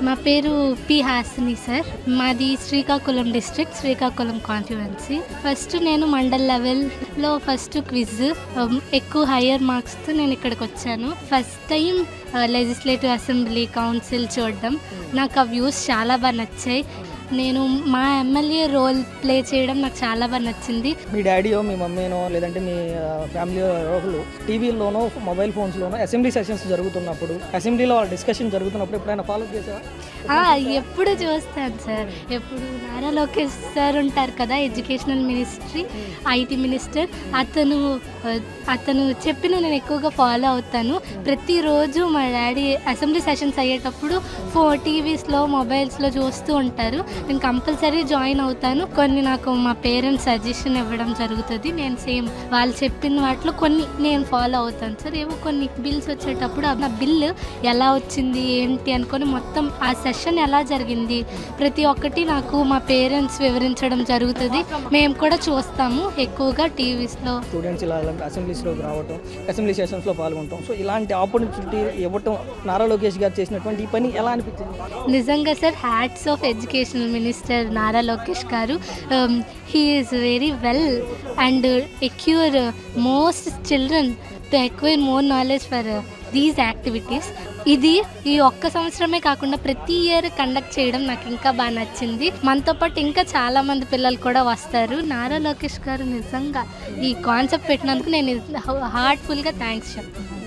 మా పేరు P Hasini sir. మాది Srikakulam district, Srikakulam constituency. First నేను మండల్ లెవెల్లో ఫస్ట్ క్విజ్ ఎక్కువ హయ్యర్ మార్క్స్తో నేను ఇక్కడికి వచ్చాను. First time legislative assembly council చూడడం, నాకు ఆ వ్యూస్ చాలా బాగా నచ్చాయి. నేను మా ఎమ్మెల్యే రోల్ ప్లే చేయడం నాకు చాలా బాగా నచ్చింది. మీ డాడీయో మీ మమ్మీనో లేదంటే మీ ఫ్యామిలీ ఒకరు టీవీలోనో మొబైల్ ఫోన్స్లోనో అసెంబ్లీ సెషన్స్ జరుగుతున్నప్పుడు, అసెంబ్లీలో వాళ్ళ డిస్కషన్ జరుగుతున్నప్పుడు ఎప్పుడైనా ఫాలో చేసావా? ఎప్పుడు చూస్తాను సార్. ఎప్పుడు నారా లోకేష్ సార్ ఉంటారు కదా, ఎడ్యుకేషనల్ మినిస్ట్రీ ఐటీ మినిస్టర్, అతను చెప్పిన నేను ఎక్కువగా ఫాలో అవుతాను. ప్రతిరోజు మా డాడీ అసెంబ్లీ సెషన్స్ అయ్యేటప్పుడు టీవీస్లో మొబైల్స్లో చూస్తూ ఉంటారు. నేను కంపల్సరీ జాయిన్ అవుతాను. కొన్ని నాకు మా పేరెంట్స్ సజెషన్ ఇవ్వడం జరుగుతుంది. నేను సేమ్ వాళ్ళు చెప్పిన వాటిలో కొన్ని నేను ఫాలో అవుతాను సార్. ఏవో కొన్ని బిల్స్ వచ్చేటప్పుడు ఆ బిల్లు ఎలా వచ్చింది ఏంటి అనుకొని మొత్తం ఆ సెషన్ ఎలా జరిగింది ప్రతి ఒక్కటి నాకు మా పేరెంట్స్ వివరించడం జరుగుతుంది. మేము కూడా చూస్తాము ఎక్కువగా టీవీస్లో. స్టూడెంట్స్ ఇలా అసెంబ్లీస్లోకి రావటం, అసెంబ్లీ సెషన్స్లో పాల్గొనటం, సో ఇలాంటి ఆపర్చునిటీ ఇవ్వటం నారా లోకేష్ గారు చేసినటువంటి ఈ పని ఎలా అనిపించింది? నిజంగా sir, hats off educational minister Nara Lokesh గారు. He is very well and acquire most children to acquire more knowledge for these activities. ఈ ఒక్క సంవత్సరమే కాకుండా ప్రతి ఇయర్ కండక్ట్ చేయడం నాకు ఇంకా బాగా నచ్చింది. మనతో పాటు ఇంకా చాలామంది పిల్లలు కూడా వస్తారు. నారా లోకేష్ గారు నిజంగా ఈ కాన్సెప్ట్ పెట్టినందుకు నేను హార్ట్ఫుల్గా థ్యాంక్స్ చెప్తున్నాను.